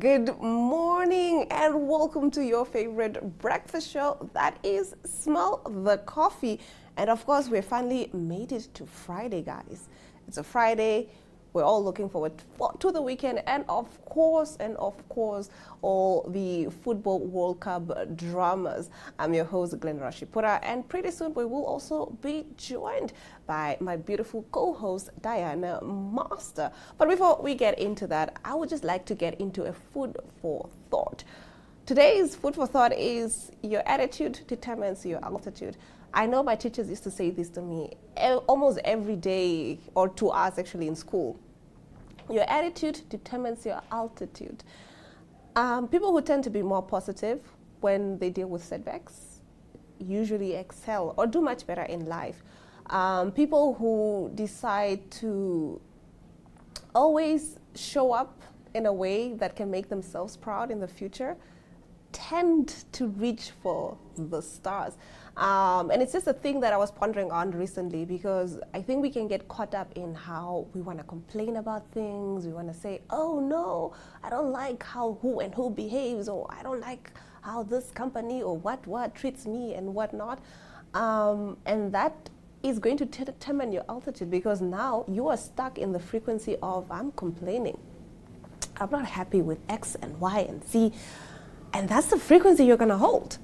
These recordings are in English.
Good morning and welcome to your favorite breakfast show, that is Smell the Coffee. And of course, we finally made it to Friday, guys. It's a Friday. We're all looking forward to the weekend and of course, all the Football World Cup dramas. I'm your host, Glenn Rashipura, and pretty soon we will also be joined by my beautiful co-host, Diana Master. But before we get into that, I would just like to get into a food for thought. Today's food for thought is your attitude determines your altitude. I know my teachers used to say this to me almost every day, or to us actually in school. Your attitude determines your altitude. People who tend to be more positive when they deal with setbacks usually excel or do much better in life. People who decide to always show up in a way that can make themselves proud in the future tend to reach for the stars. And it's just a thing that I was pondering on recently, because I think we can get caught up in how we want to complain about things. We want to say, oh no, I don't like how who behaves, or I don't like how this company or what treats me and whatnot. And that is going to determine your altitude, because now you are stuck in the frequency of I'm complaining. I'm not happy with X and Y and Z. And that's the frequency you're going to hold.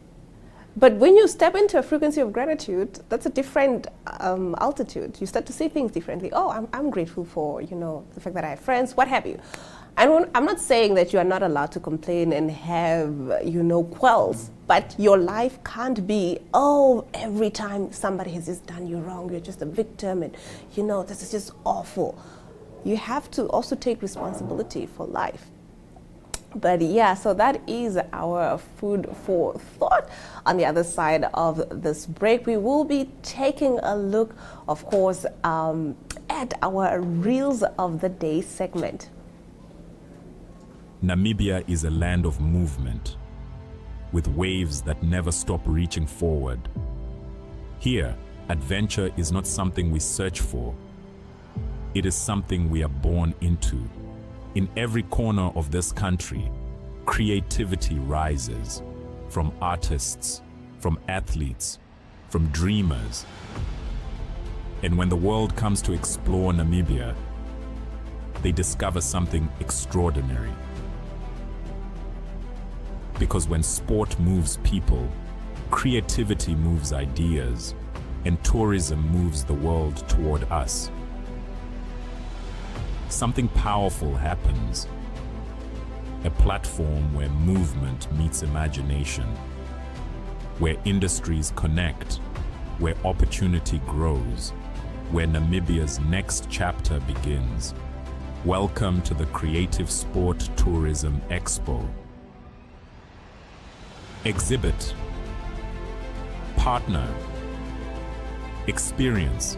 But when you step into a frequency of gratitude, that's a different altitude. You start to see things differently. Oh, I'm grateful for, the fact that I have friends, what have you. And I'm not saying that you are not allowed to complain and have, quells, but your life can't be, every time somebody has just done you wrong, you're just a victim and, this is just awful. You have to also take responsibility for life. But yeah, so that is our food for thought. On the other side of this break, we will be taking a look, of course, at our Reels of the Day segment. Namibia is a land of movement, with waves that never stop reaching forward. Here, adventure is not something we search for. It is something we are born into. In every corner of this country, creativity rises, from artists, from athletes, from dreamers. And when the world comes to explore Namibia, they discover something extraordinary. Because when sport moves people, creativity moves ideas, and tourism moves the world toward us. Something powerful happens. A platform where movement meets imagination, where industries connect, where opportunity grows, where Namibia's next chapter begins. Welcome to the Creative Sport Tourism Expo. Exhibit, partner, experience.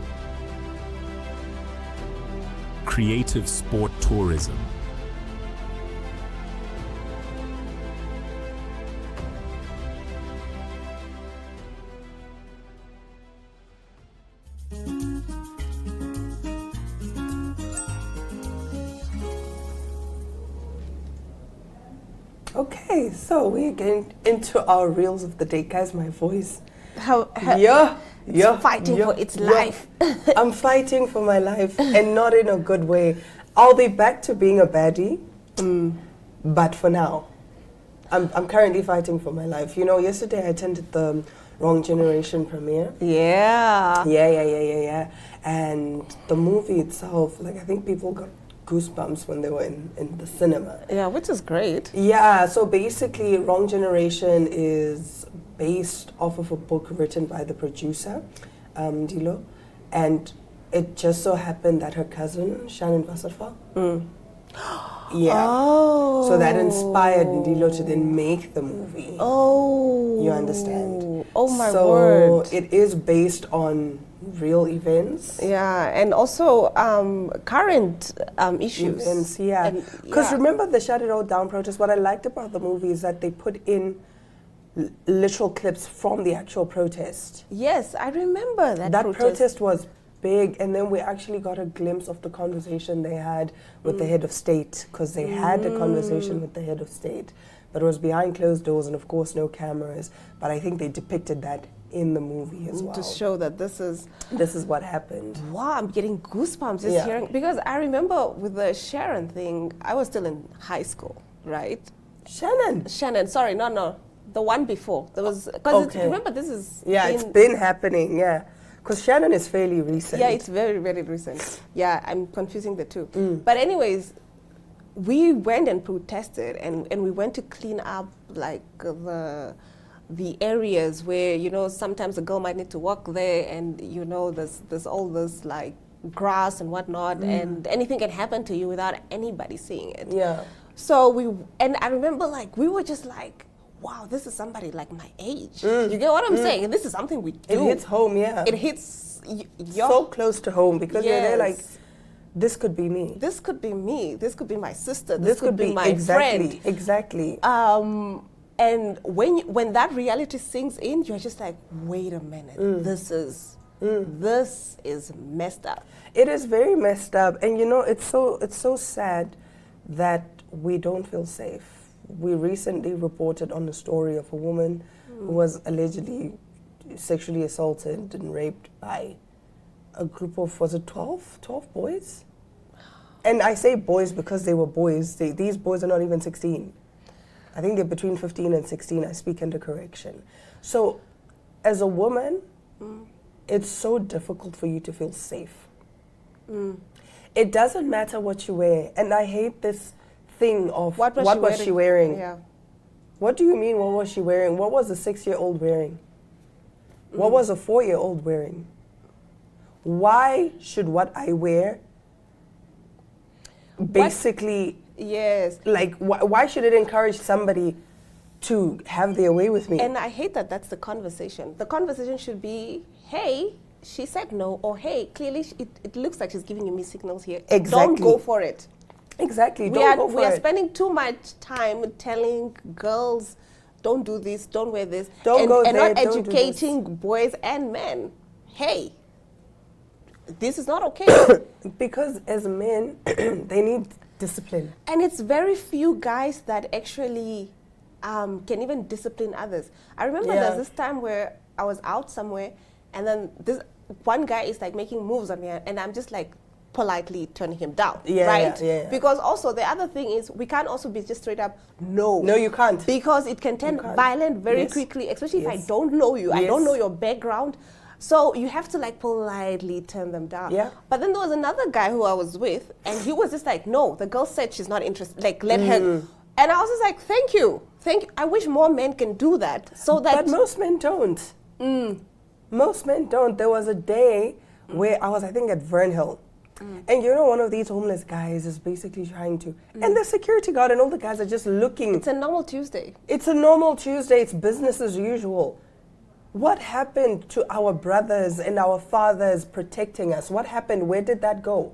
Creative Sport Tourism. Okay, so we're getting into our Reels of the Day. Guys, my voice. Fighting for its life. I'm fighting for my life, and not in a good way. I'll be back to being a baddie, but for now, I'm currently fighting for my life. Yesterday I attended the Wrong Generation premiere. Yeah. Yeah. And the movie itself, I think people got goosebumps when they were in the cinema. Yeah, which is great. Yeah, so basically Wrong Generation is based off of a book written by the producer, Dilo, and it just so happened that her cousin, Shannon Wasserfall, so that inspired Ndilo to then make the movie. You understand? Oh my word. So it is based on real events. Yeah, and also current issues. Events, yeah. Because remember the Shut It All Down protest? What I liked about the movie is that they put in literal clips from the actual protest. Yes, I remember that protest was big, and then we actually got a glimpse of the conversation they had with the head of state, because they had a conversation with the head of state, but it was behind closed doors and of course no cameras, but I think they depicted that in the movie as well. To show that this is what happened. wow, I'm getting goosebumps just hearing, because I remember with the Sharon thing, I was still in high school, right? Shannon, sorry, no, the one before. There was, because remember this is it's been happening, because Shannon is fairly recent. Yeah, it's very, very recent. Yeah, I'm confusing the two. But anyways, we went and protested, and we went to clean up like the areas where, you know, sometimes a girl might need to walk there, and you know there's all this like grass and whatnot, and anything can happen to you without anybody seeing it. Yeah. So and I remember like we were just like, wow, this is somebody like my age. You get what I'm saying? And this is something we do. It hits home, It hits so close to home, because you're there like, this could be me. This could be me. This could be my sister. This could be my friend. Exactly. And when that reality sinks in, you're just like, wait a minute, this is messed up. It is very messed up, and you know, it's so sad that we don't feel safe. We recently reported on the story of a woman who was allegedly sexually assaulted and raped by a group of, was it 12 boys? And I say boys because they were boys. These boys are not even 16. I think they're between 15 and 16. I speak under correction. So as a woman, it's so difficult for you to feel safe. It doesn't matter what you wear. And I hate this thing of what was she wearing? Yeah. What do you mean, what was she wearing? What was a 6-year-old wearing? What was a 4-year-old wearing? Why should what I wear basically... Yes. Like, why should it encourage somebody to have their way with me? And I hate that that's the conversation. The conversation should be, hey, she said no, or hey, clearly it looks like she's giving you mixed signals here. Exactly. Don't go for it. Exactly. We are spending too much time telling girls, don't do this, don't wear this, and not educating boys and men. Hey, this is not okay. Because as men, they need discipline. And it's very few guys that actually can even discipline others. I remember there's this time where I was out somewhere, and then this one guy is like making moves on me, and I'm just like politely turning him down, right? Yeah. Because also the other thing is, we can't also be just straight up, no. No, you can't. Because it can turn violent very quickly, especially if I don't know you, I don't know your background. So you have to like politely turn them down. Yeah. But then there was another guy who I was with, and he was just like, no, the girl said she's not interested, like let her. And I was just like, thank you. I wish more men can do that. But most men don't. Most men don't. There was a day where I was, I think, at Vernhill. And you know, one of these homeless guys is basically trying to, and the security guard and all the guys are just looking. It's a normal Tuesday. It's a normal Tuesday. It's business as usual. What happened to our brothers and our fathers protecting us? What happened? Where did that go?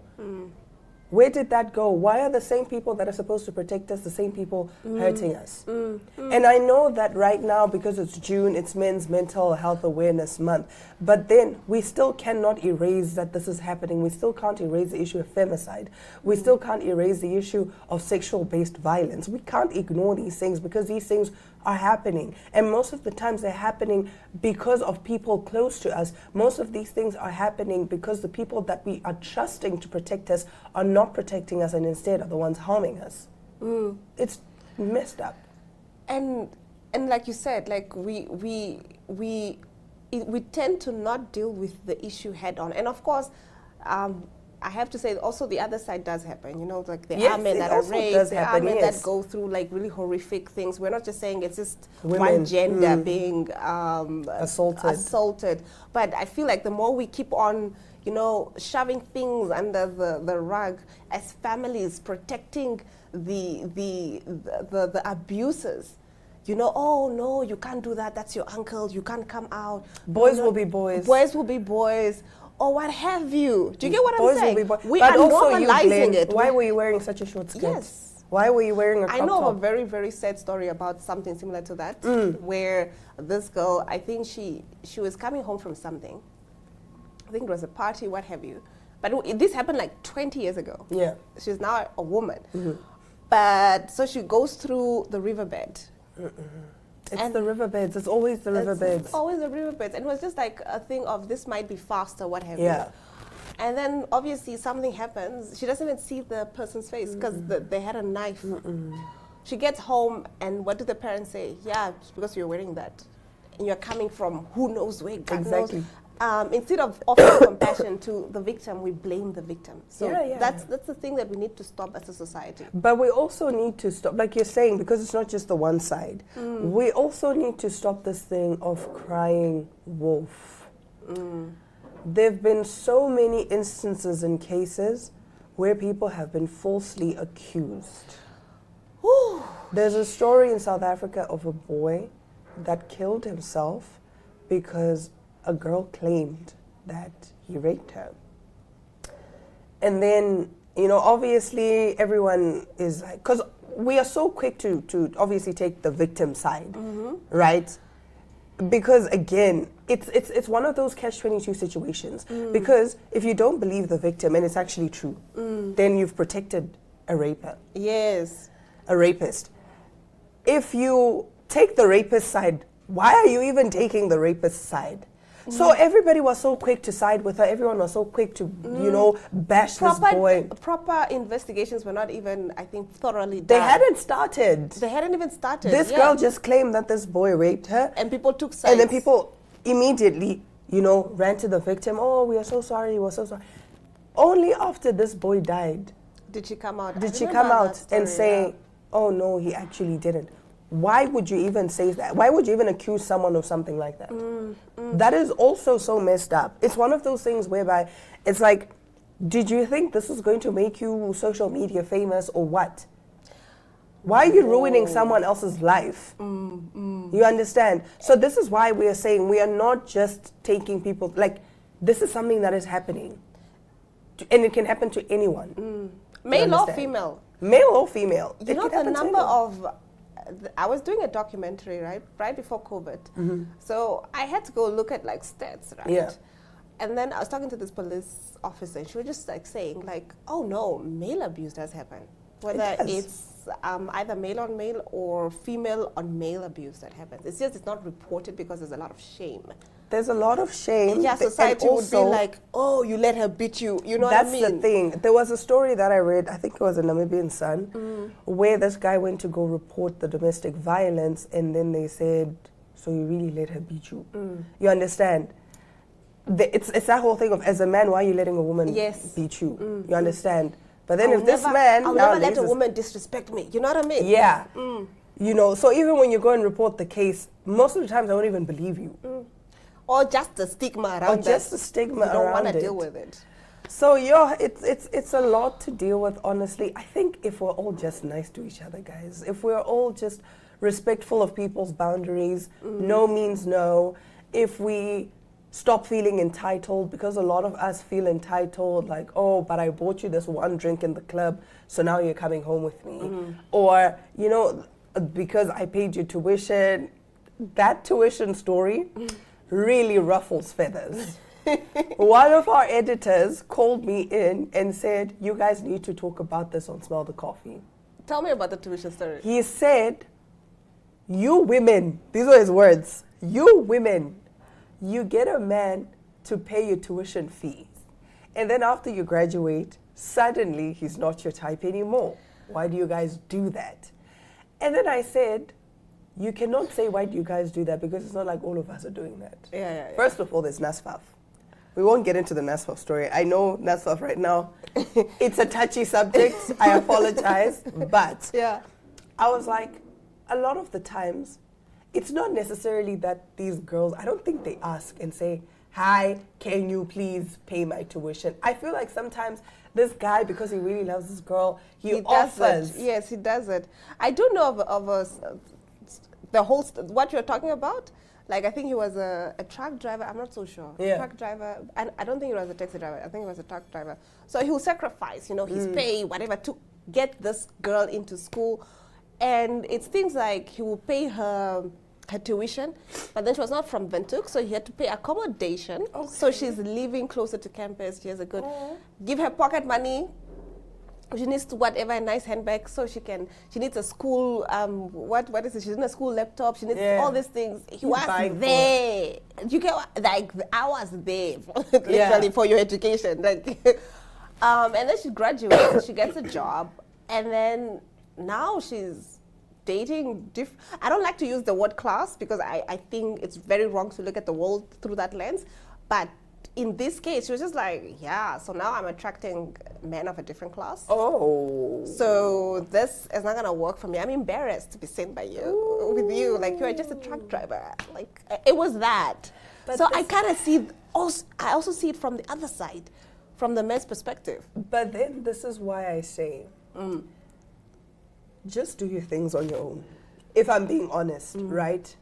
Where did that go? Why are the same people that are supposed to protect us the same people hurting us? And I know that right now, because it's June, it's Men's Mental Health Awareness Month. But then we still cannot erase that this is happening. We still can't erase the issue of femicide. We still can't erase the issue of sexual-based violence. We can't ignore these things, because these things are happening. And most of the times they're happening because of people close to us. Most of these things are happening because the people that we are trusting to protect us are not protecting us, and instead are the ones harming us. It's messed up. And like you said, like we tend to not deal with the issue head on. And of course, I have to say also the other side does happen. You know, like there are men that are raped, there are men that go through like really horrific things. We're not just saying it's just one gender being assaulted. But I feel like the more we keep on, you know, shoving things under the rug as families, protecting the abusers. You know, oh no, you can't do that. That's your uncle. You can't come out. Boys will be boys. Boys will be boys. Or what have you? Do you get what boys I'm saying? Will be boys. We but are also normalizing it. Why were you wearing such a short skirt? Yes. Why were you wearing a crop top? I know a very, very sad story about something similar to that, where this girl, I think she was coming home from something, I think it was a party, what have you. But this happened like 20 years ago. Yeah. She's now a woman. But so she goes through the riverbed. It's And the riverbeds. It's always the riverbeds. It's always the riverbeds. And it was just like a thing of this might be faster, what have Yeah. you. And then obviously something happens. She doesn't even see the person's face because they had a knife. She gets home and what do the parents say? Yeah, it's because you're wearing that. And you're coming from who knows where, God Exactly. knows. Instead of offering compassion to the victim, we blame the victim. So Yeah. that's the thing that we need to stop as a society. But we also need to stop, like you're saying, because it's not just the one side. We also need to stop this thing of crying wolf. There have been so many instances and cases where people have been falsely accused. There's a story in South Africa of a boy that killed himself because a girl claimed that he raped her. And then, you know, obviously everyone is like, because we are so quick to obviously take the victim side, right? Because again, it's one of those catch-22 situations. Because if you don't believe the victim and it's actually true, then you've protected a raper, Yes. a rapist. If you take the rapist side, why are you even taking the rapist side? So everybody was so quick to side with her. Everyone was so quick to, you know, bash this boy. Proper investigations were not even, I think, thoroughly done. They hadn't started. They hadn't even started. This yeah. girl just claimed that this boy raped her. And people took sides. And then people immediately, you know, ran to the victim. Oh, we are so sorry. We're so sorry. Only after this boy died Did she come out? did I she remember come that out story, and say, yeah. oh, no, he actually didn't. Why would you even say that? Why would you even accuse someone of something like that? That is also so messed up. It's one of those things whereby it's like, did you think this is going to make you social media famous or what? Why are you ruining someone else's life? You understand? So this is why we are saying we are not just taking people, like, this is something that is happening. And it can happen to anyone. You Male or understand? female? Male or female. You It know can the happen to number anyone. of. I was doing a documentary right before COVID, so I had to go look at like stats, right? Yeah. And then I was talking to this police officer, and she was just like saying, like, "Oh no, male abuse does happen. Whether does. it's either male on male or female on male abuse that happens. It's just it's not reported because there's a lot of shame. There's a lot of shame. Yeah, and society would be also- like, oh, you let her beat you. You know That's what I mean? the thing. There was a story that I read, I think it was a Namibian Sun, where this guy went to go report the domestic violence, and then they said, so you really let her beat you. You understand? It's that whole thing of, as a man, why are you letting a woman Yes. beat you? You understand? But then I'll if this never- man... I'll never let nowadays a is- woman disrespect me. You know what I mean? Yeah. You know, so even when you go and report the case, most of the times I won't even believe you. Or just the stigma around just that. the stigma You don't around want to it. deal with it. So yeah, it's a lot to deal with, honestly. I think if we're all just nice to each other, guys, if we're all just respectful of people's boundaries, no means no, if we stop feeling entitled, because a lot of us feel entitled, like, oh, but I bought you this one drink in the club, so now you're coming home with me. Or, you know, because I paid you tuition, that tuition story really ruffles feathers. One of our editors called me in and said, you guys need to talk about this on Smell the Coffee. Tell me about the tuition story. He said, you women, these were his words, you women, you get a man to pay your tuition fees. And then after you graduate, suddenly he's not your type anymore. Why do you guys do that? And then I said, you cannot say, why do you guys do that? Because it's not like all of us are doing that. Yeah. First of all, there's NASFAF. We won't get into the NASFAF story. I know NASFAF right now, it's a touchy subject. I apologize. But Yeah. I was like, a lot of the times, it's not necessarily that these girls, I don't think they ask and say, hi, can you please pay my tuition? I feel like sometimes this guy, because he really loves this girl, he does offers. it. Yes, he does it. I do know of the whole, what you're talking about. Like, I think he was a truck driver. I'm not so sure. Yeah. Truck driver. And I don't think he was a taxi driver. I think he was a truck driver. So he will sacrifice, you know, his pay, whatever, to get this girl into school. And it's things like he will pay her her tuition, but then she was not from Windhoek, so he had to pay accommodation. So she's living closer to campus. She has a good, give her pocket money. She needs to whatever, a nice handbag, so she needs a school, what is it? She needs a school laptop. She needs all these things. He was there. You can, like, I was there, literally, for your education. Like, and then she graduates, she gets a job, and then now she's dating I don't like to use the word class because I think it's very wrong to look at the world through that lens, but in this case, she was just like, yeah, so now I'm attracting men of a different class. Oh. So this is not going to work for me. I'm embarrassed to be seen by you, with you. Like, you are just a truck driver. Like, it was that. But so I kind of see, I also see it from the other side, from the men's perspective. But then this is why I say, just do your things on your own. If I'm being honest, right?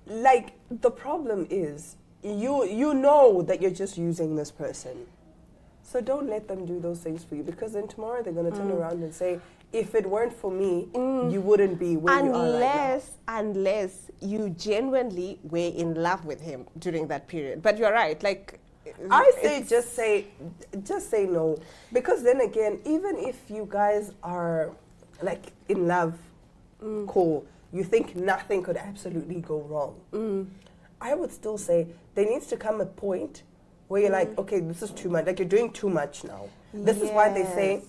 Like, the problem is, you know that you're just using this person. So don't let them do those things for you, because then tomorrow they're going to turn around and say, if it weren't for me, you wouldn't be where you are right now. Unless you genuinely were in love with him during that period. But you're right, like... I say just say no. Because then again, even if you guys are like in love, cool, you think nothing could absolutely go wrong. I would still say there needs to come a point where you're like, okay, this is too much. Like, you're doing too much now. This is why they say,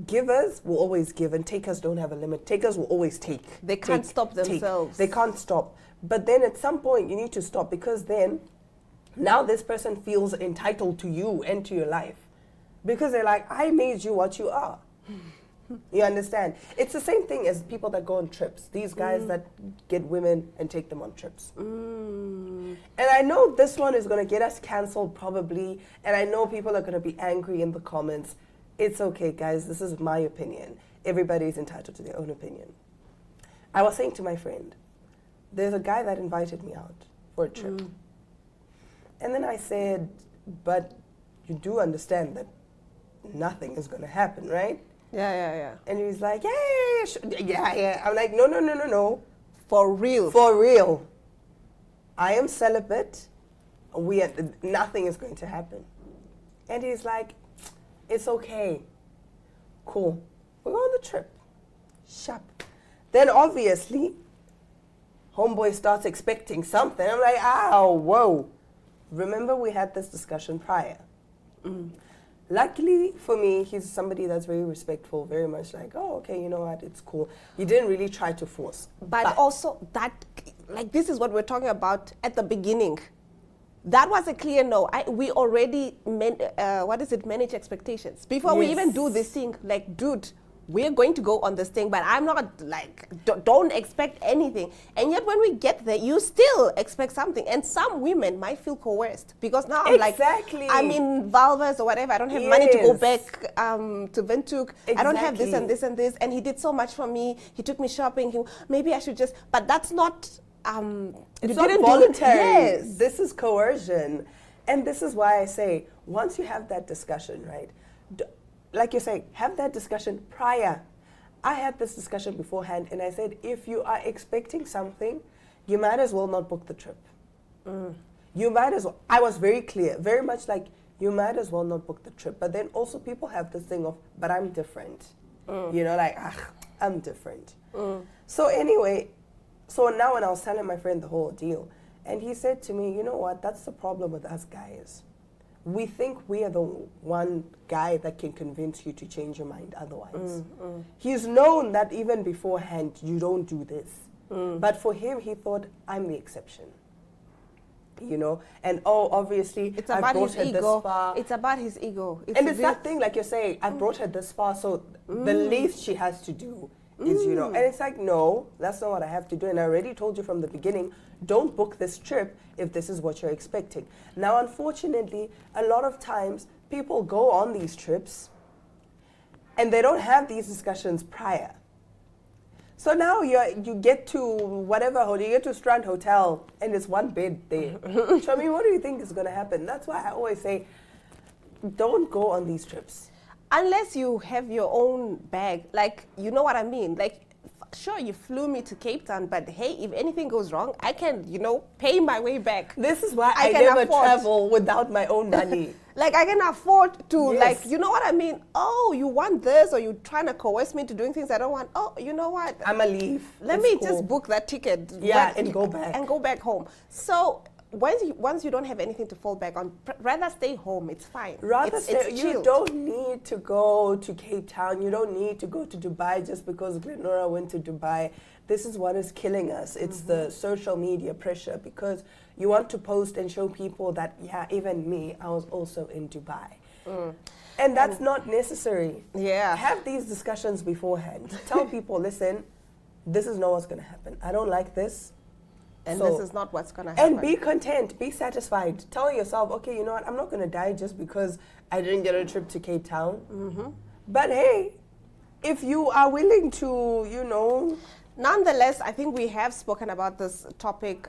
givers will always give and takers don't have a limit. Takers will always take. They can't stop themselves. They can't stop. But then at some point you need to stop, because then now this person feels entitled to you and to your life. Because they're like, I made you what you are. You understand? It's the same thing as people that go on trips. These guys that get women and take them on trips. And I know this one is going to get us cancelled probably, and I know people are going to be angry in the comments. It's okay, guys. This is my opinion. Everybody's entitled to their own opinion. I was saying to my friend, there's a guy that invited me out for a trip. And then I said, but you do understand that nothing is going to happen, right? Yeah. And he was like, yeah. I'm like, no. For real? For real. I am celibate. Nothing is going to happen. And he's like, it's okay. Cool. We're on the trip. Sharp. Then obviously, homeboy starts expecting something. I'm like, whoa. Remember we had this discussion prior. Luckily for me, he's somebody that's very respectful, very much like, oh, okay, you know what, it's cool. He didn't really try to force. But also that, like, this is what we're talking about at the beginning. That was a clear no. We already, manage expectations. Before we even do this thing, like, dude, we're going to go on this thing, but I'm not, like, don't expect anything. And yet when we get there, you still expect something. And some women might feel coerced, because now I'm like, I'm in Valvers or whatever, I don't have money to go back to Windhoek. I don't have this and this and this. And he did so much for me. He took me shopping. Maybe I should just, but that's not, it's not voluntary. This is coercion. And this is why I say, once you have that discussion, right, like you say, have that discussion prior. I had this discussion beforehand, and I said, if you are expecting something, you might as well not book the trip. You might as well. I was very clear, very much like, you might as well not book the trip. But then also people have this thing of, but I'm different. You know, like, I'm different. So anyway, so now when I was telling my friend the whole deal, and he said to me, you know what, that's the problem with us guys. We think we are the one guy that can convince you to change your mind otherwise. He's known that even beforehand, you don't do this. But for him, he thought, I'm the exception. You know? And obviously, it's about his ego. It's about his ego. And it's that thing, like you're saying, I brought her this far, so the least she has to do is, you know, and it's like, no, that's not what I have to do. And I already told you from the beginning, don't book this trip if this is what you're expecting. Now, unfortunately, a lot of times people go on these trips and they don't have these discussions prior. So now you get to whatever, you get to Strand Hotel and it's one bed there. So I mean, what do you think is going to happen? That's why I always say, don't go on these trips. Unless you have your own bag, like, you know what I mean? Like, sure, you flew me to Cape Town, but hey, if anything goes wrong, I can, pay my way back. This is why I I can never afford. travel without my own money. Like, I can afford to, Yes. you know what I mean? Oh, you want this, or you trying to coerce me into doing things I don't want. Oh, you know what? I'ma leave. Let It's me cool. just book that ticket. Yeah, and go back. And go back home. So once you don't have anything to fall back on, rather stay home. It's fine. Rather, it's you chilled. don't need to go to Cape Town. You don't need to go to Dubai just because Glenora went to Dubai. This is what is killing us. It's the social media pressure, because you want to post and show people that, yeah, even me, I was also in Dubai. And that's not necessary. Yeah. Have these discussions beforehand. Tell people, listen, this is not what's going to happen. I don't like this. And So- this is not what's going to happen. And be content, be satisfied. Tell yourself, okay, you know what, I'm not going to die just because I didn't get a trip to Cape Town. But hey, if you are willing to, Nonetheless, I think we have spoken about this topic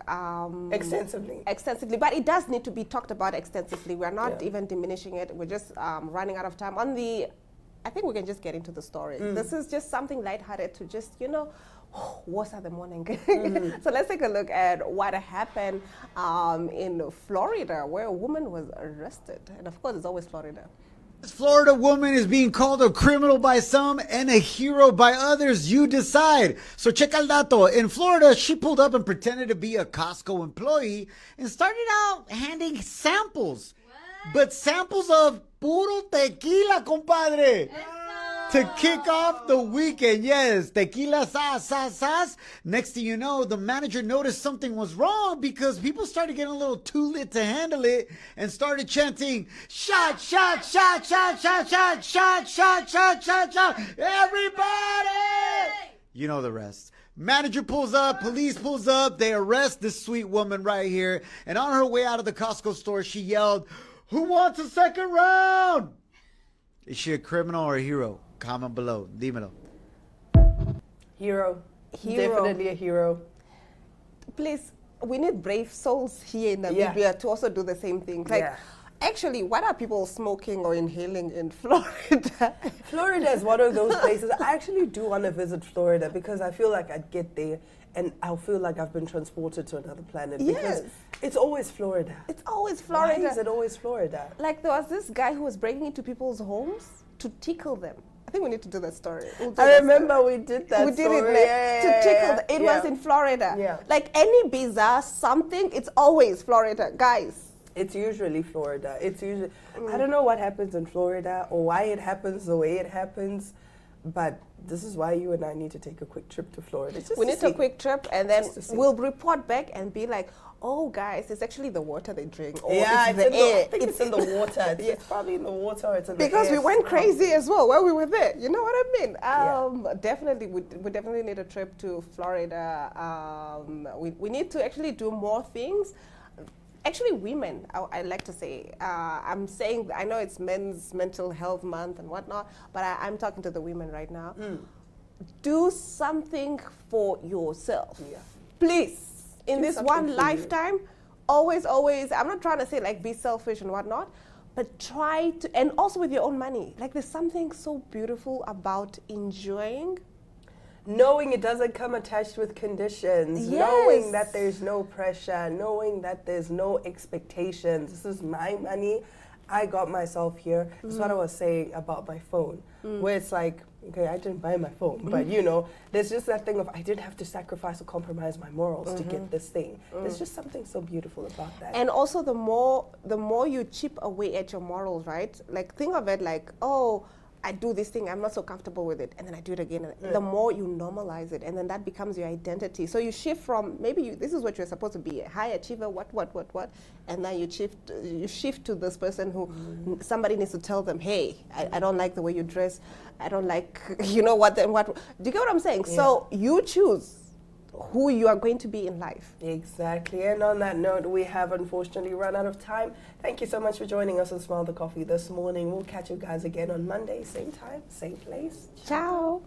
extensively. but it does need to be talked about extensively. We're not Yeah. even diminishing it. We're just running out of time. I think we can just get into the story. This is just something lighthearted to just, what's at the morning. So let's take a look at what happened in Florida, where a woman was arrested. And of course, it's always Florida. This Florida woman is being called a criminal by some and a hero by others. You decide. So check el dato. In Florida, she pulled up and pretended to be a Costco employee and started out handing samples. But samples of puro tequila, compadre. To kick off the weekend. Yes, tequila, sas. Next thing you know, the manager noticed something was wrong because people started getting a little too lit to handle it and started chanting, shot, shot, shot, shot, shot, shot, shot, shot, shot, shot, shot. Everybody! You know the rest. Manager pulls up, police pulls up, they arrest this sweet woman right here. And on her way out of the Costco store, she yelled, "Who wants a second round?" Is she a criminal or a hero? Comment below. Dímelo. Hero. Hero. Definitely a hero. Please, we need brave souls here in Namibia to also do the same thing. Like, Yeah. actually, what are people smoking or inhaling in Florida? Florida is one of those places. I actually do want to visit Florida because I feel like I'd get there and I'll feel like I've been transported to another planet. Because Yes. it's always Florida. It's always Florida. Why is it always Florida? Like, there was this guy who was breaking into people's homes to tickle them. I think we need to do that story. We'll do I that remember story. we did that We did it story. to tickle. It Yeah. was in Florida. Yeah. Like any bizarre something, it's always Florida, guys. It's usually Florida. I don't know what happens in Florida or why it happens the way it happens, but this is why you and I need to take a quick trip to Florida. Just We to need see. a quick trip, and then Just to see. we'll report back and be like, "Oh, guys, it's actually the water they drink, or Yeah, it's the in air." I think it's in the water. It's probably in the water. Or it's in Because the we air. went crazy as well while we were there. You know what I mean? Yeah. Definitely, we definitely need a trip to Florida. We need to actually do more things. Actually, women, I like to say. I'm saying, I know it's Men's Mental Health Month and whatnot, but I'm talking to the women right now. Do something for yourself. Yeah. Please, in Do this something one for you. lifetime, always, I'm not trying to say like be selfish and whatnot, but try to, and also with your own money. Like, there's something so beautiful about enjoying. Knowing it doesn't come attached with conditions, Yes. knowing that there's no pressure, knowing that there's no expectations. This is my money. I got myself here. That's what I was saying about my phone, where it's like, okay, I didn't buy my phone, but there's just that thing of I didn't have to sacrifice or compromise my morals to get this thing. There's just something so beautiful about that. And also, the more you chip away at your morals, right? Like, think of it like, oh, I do this thing, I'm not so comfortable with it, and then I do it again. And the more you normalize it, and then that becomes your identity. So you shift from this is what you're supposed to be, a high achiever, what, and now you shift to this person who somebody needs to tell them, hey, I don't like the way you dress, I don't like, what. Do you get what I'm saying? Yeah. So you choose who you are going to be in life. Exactly. And on that note, we have unfortunately run out of time. Thank you so much for joining us on Smile the Coffee this morning. We'll catch you guys again on Monday, same time, same place. Ciao.